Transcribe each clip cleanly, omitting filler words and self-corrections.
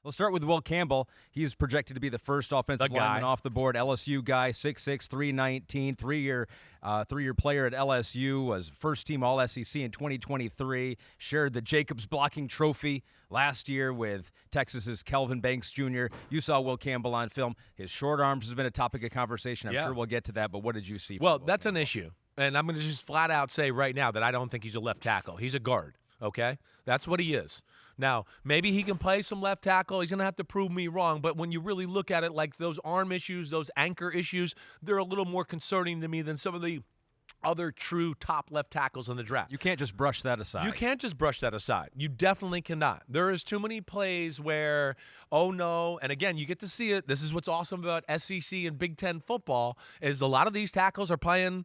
We'll start with Will Campbell. He's projected to be the first offensive lineman off the board. LSU guy, 6'6", 319, three-year player at LSU, was first-team All-SEC in 2023, shared the Jacobs blocking trophy last year with Texas's Kelvin Banks Jr. You saw Will Campbell on film. His short arms has been a topic of conversation. I'm sure we'll get to that, but what did you see? Well, that's an issue, and I'm going to just flat out say right now that I don't think he's a left tackle. He's a guard, okay? That's what he is. Now, maybe he can play some left tackle. He's going to have to prove me wrong. But when you really look at it, like those arm issues, those anchor issues, they're a little more concerning to me than some of the other true top left tackles in the draft. You can't just brush that aside. You can't just brush that aside. You definitely cannot. There is too many plays where, oh no, and again, you get to see it. This is what's awesome about SEC and Big Ten football is a lot of these tackles are playing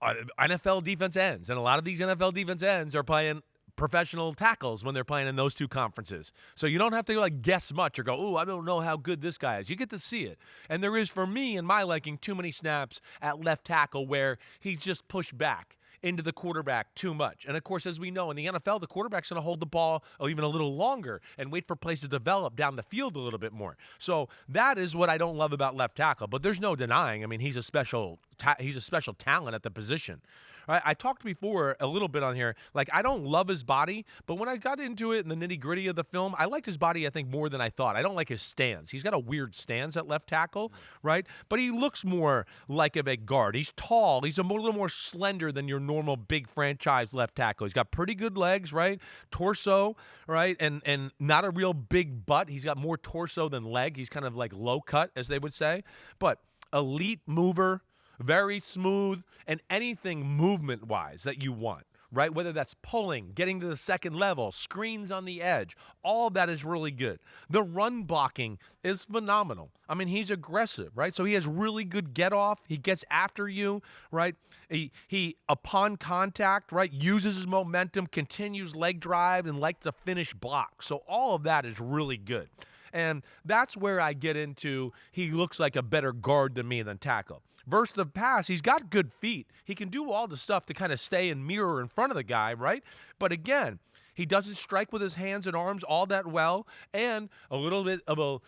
NFL defense ends, and a lot of these NFL defense ends are playing professional tackles when they're playing in those two conferences. So you don't have to guess much or go, "Ooh, I don't know how good this guy is." You get to see it. And there is, for me, in my liking, too many snaps at left tackle where he's just pushed back into the quarterback too much. And, of course, as we know, in the NFL, the quarterback's going to hold the ball even a little longer and wait for plays to develop down the field a little bit more. So that is what I don't love about left tackle. But there's no denying. I mean, he's a special talent at the position. Right? I talked before a little bit on here. Like, I don't love his body, but when I got into it in the nitty-gritty of the film, I liked his body, I think, more than I thought. I don't like his stance. He's got a weird stance at left tackle, right? But he looks more like a big guard. He's tall. He's a little more slender than your normal big franchise left tackle. He's got pretty good legs, right? Torso, right? And not a real big butt. He's got more torso than leg. He's kind of like low cut, as they would say. But elite mover, very smooth, and anything movement-wise that you want, right? Whether that's pulling, getting to the second level, screens on the edge, all of that is really good. The run blocking is phenomenal. I mean, he's aggressive, right? So he has really good get-off. He gets after you, right? He upon contact, right, uses his momentum, continues leg drive, and likes to finish block. So all of that is really good. And that's where I get into he looks like a better guard than me than tackle. Versus the pass, he's got good feet. He can do all the stuff to kind of stay and mirror in front of the guy, right? But again, he doesn't strike with his hands and arms all that well, and a little bit of a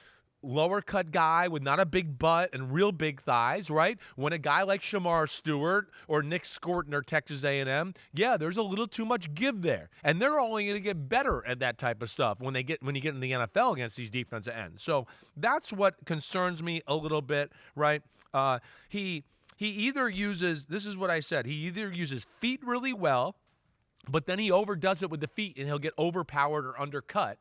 lower cut guy with not a big butt and real big thighs, right? When a guy like Shamar Stewart or Nick Scorton or Texas A&M, yeah, there's a little too much give there. And they're only going to get better at that type of stuff when you get in the NFL against these defensive ends. So that's what concerns me a little bit, right? He either uses, this is what I said, he either uses feet really well, but then he overdoes it with the feet and he'll get overpowered or undercut.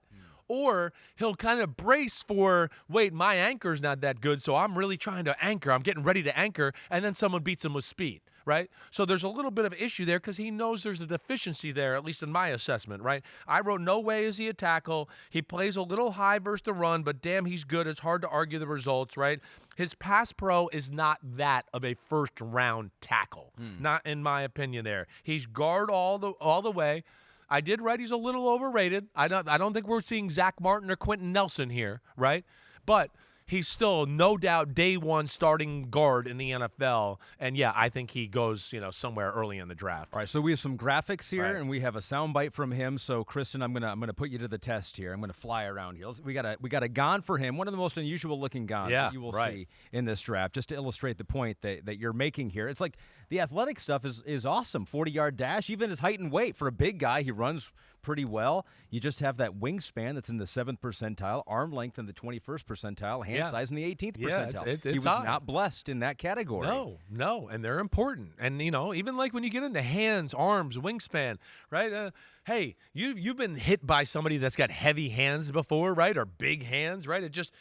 Or he'll kind of brace for, wait, my anchor's not that good, so I'm really trying to anchor. I'm getting ready to anchor, and then someone beats him with speed, right? So there's a little bit of issue there because he knows there's a deficiency there, at least in my assessment, right? I wrote, no way is he a tackle. He plays a little high versus the run, but damn, he's good. It's hard to argue the results, right? His pass pro is not that of a first-round tackle, not in my opinion there. He's guard all the way. I did write he's a little overrated. I don't think we're seeing Zach Martin or Quentin Nelson here, right? But he's still no doubt day one starting guard in the NFL. And yeah, I think he goes, somewhere early in the draft. All right, so we have some graphics here, Right. and we have a soundbite from him. So, Kristen, I'm gonna put you to the test here. I'm gonna fly around here. We got a gon for him, one of the most unusual looking gons that you will see in this draft, just to illustrate the point that you're making here. It's like the athletic stuff is awesome. 40-yard dash, even his height and weight for a big guy, he runs pretty well. You just have that wingspan that's in the 7th percentile, arm length in the 21st percentile, hand size in the 18th percentile. It's he was high. not blessed in that category. No, and they're important. And even like when you get into hands, arms, wingspan, right? Hey, you've been hit by somebody that's got heavy hands before, right? Or big hands, right? It just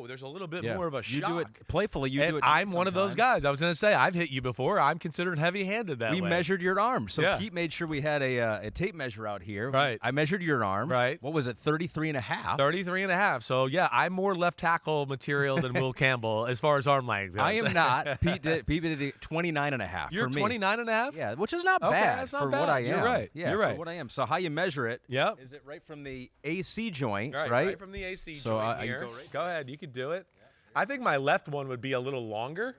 there's a little bit more of a shock. You do it playfully. You do it. I'm one of those guys. I was going to say I've hit you before. I'm considered heavy-handed that way. We measured your arm, so Pete made sure we had a tape measure out here. Right. I measured your arm. Right. What was it? 33 and a half. 33 and a half. So yeah, I'm more left tackle material than Will Campbell as far as arm length goes. I am not. Pete did 29 and a half. You're for me. 29 and a half? Yeah, which is not Okay, bad that's not for bad. what I am. You're right. Yeah, You're for right. what I am. So how you measure it? Yep. Is it right from the AC joint? Right from the AC joint here. Go ahead. You can do it. I think my left one would be a little longer.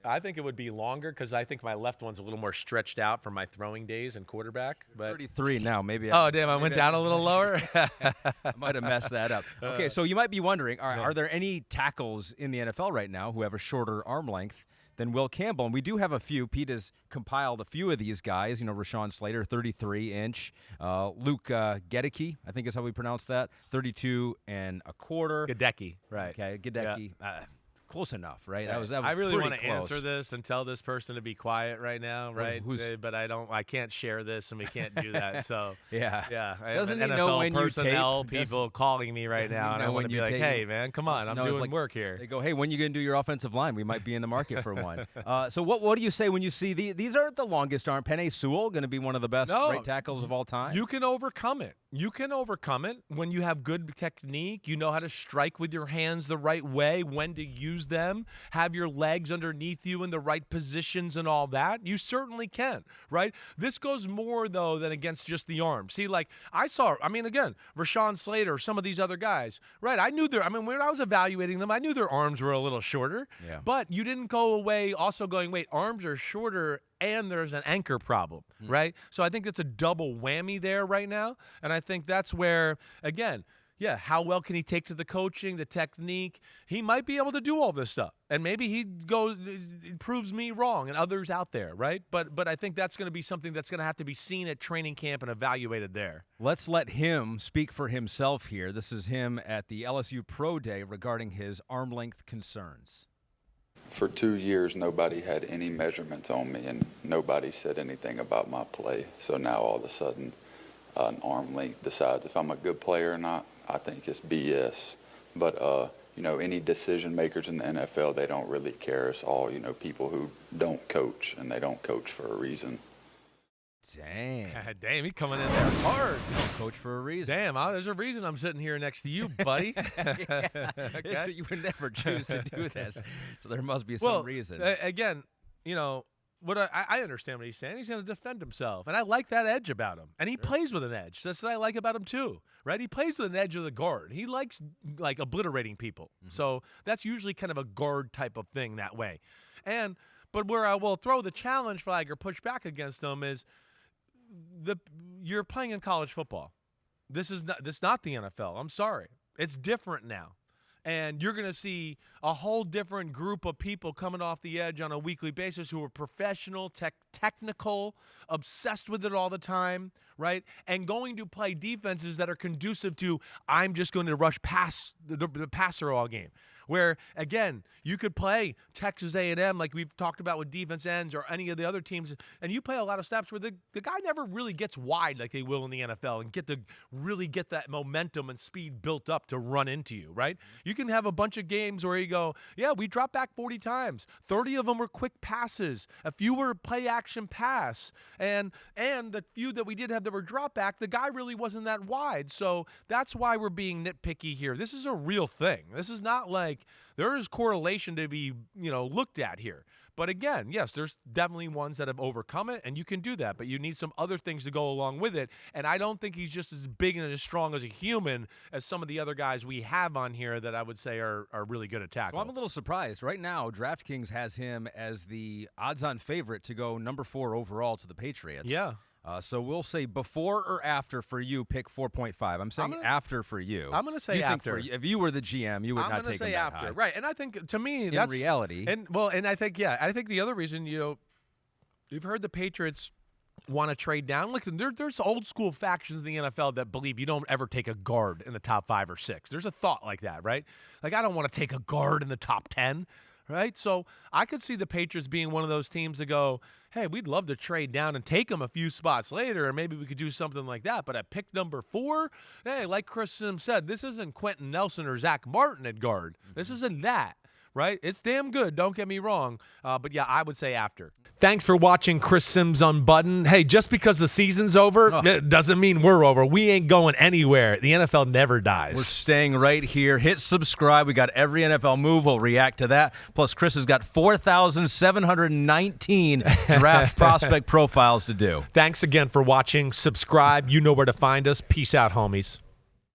I think it would be longer because I think my left one's a little more stretched out from my throwing days and quarterback. But 33 now, maybe. Oh, damn, I went down a little lower? I might have messed that up. Okay, so you might be wondering, are there any tackles in the NFL right now who have a shorter arm length than Will Campbell? And we do have a few. Pete has compiled a few of these guys. Rashawn Slater, 33-inch. Luke Gedeke, I think is how we pronounce that, 32 and a quarter. Gedeke, right. Okay, Gedeke. Yeah. Close enough, right? That was I really want to answer this and tell this person to be quiet right now, right? But I can't share this, and we can't do that. So yeah. I doesn't have he NFL know when personnel you tape? people calling me right now, and I want to be like, hey, man, come on, I'm doing work here. They go, hey, when you going to do your offensive line? We might be in the market for one. So what do you say when you see these aren't the longest arm? Penei Sewell going to be one of the best right tackles of all time. You can overcome it. You can overcome it when you have good technique. You know how to strike with your hands the right way, when to use them, have your legs underneath you in the right positions and all that. You certainly can, right? This goes more, though, than against just the arm. See, again, Rashawn Slater, some of these other guys, right? When I was evaluating them, I knew their arms were a little shorter. Yeah. But you didn't go away also going, wait, arms are shorter and there's an anchor problem, right? So I think it's a double whammy there right now. And I think that's where, again, how well can he take to the coaching, the technique? He might be able to do all this stuff. And maybe he proves me wrong and others out there, right? But I think that's going to be something that's going to have to be seen at training camp and evaluated there. Let's let him speak for himself here. This is him at the LSU Pro Day regarding his arm length concerns. For 2 years, nobody had any measurements on me, and nobody said anything about my play. So now all of a sudden, an arm length decides if I'm a good player or not. I think it's BS. But, any decision makers in the NFL, they don't really care. It's all, people who don't coach, and they don't coach for a reason. Damn, he coming in there hard. Coach for a reason. Damn, there's a reason I'm sitting here next to you, buddy. Okay. You would never choose to do this, so there must be some reason. Again, I understand what he's saying. He's going to defend himself, and I like that edge about him. And he plays with an edge. That's what I like about him too, right? He plays with an edge of the guard. He likes obliterating people. Mm-hmm. So that's usually kind of a guard type of thing that way. But where I will throw the challenge flag or push back against him is you're playing in college football. This is not the NFL. I'm sorry. It's different now. And you're going to see a whole different group of people coming off the edge on a weekly basis who are professional, technical, obsessed with it all the time, right? And going to play defenses that are conducive to, I'm just going to rush past the passer all game. Where, again, you could play Texas A&M like we've talked about with defense ends or any of the other teams, and you play a lot of snaps where the guy never really gets wide like they will in the NFL and really get that momentum and speed built up to run into you, right? You can have a bunch of games where you go, we dropped back 40 times. 30 of them were quick passes. A few were play-action pass. And the few that we did have that were drop back, the guy really wasn't that wide. So that's why we're being nitpicky here. This is a real thing. This is not like there is correlation to be, looked at here. But again, yes, there's definitely ones that have overcome it, and you can do that. But you need some other things to go along with it. And I don't think he's just as big and as strong as a human as some of the other guys we have on here that I would say are really good at tackle. Well, I'm a little surprised. Right now, DraftKings has him as the odds-on favorite to go number 4 overall to the Patriots. Yeah. So we'll say before or after for you, pick 4.5. I'm saying after for you. I'm going to say after. If you were the GM, you would not take him that after. high. Right, and I think to me in that's reality. And I think the other reason you've heard the Patriots want to trade down. Listen, there's old school factions in the NFL that believe you don't ever take a guard in the top 5 or 6. There's a thought like that, right? Like I don't want to take a guard in the top 10. Right? So I could see the Patriots being one of those teams that go, hey, we'd love to trade down and take them a few spots later, or maybe we could do something like that. But at pick number 4, hey, like Chris Simms said, this isn't Quentin Nelson or Zach Martin at guard. This isn't that. Right? It's damn good. Don't get me wrong. But yeah, I would say after. Thanks for watching Chris Simms Unbuttoned. Hey, just because the season's over, it doesn't mean we're over. We ain't going anywhere. The NFL never dies. We're staying right here. Hit subscribe. We got every NFL move. We'll react to that. Plus, Chris has got 4,719 draft prospect profiles to do. Thanks again for watching. Subscribe. You know where to find us. Peace out, homies.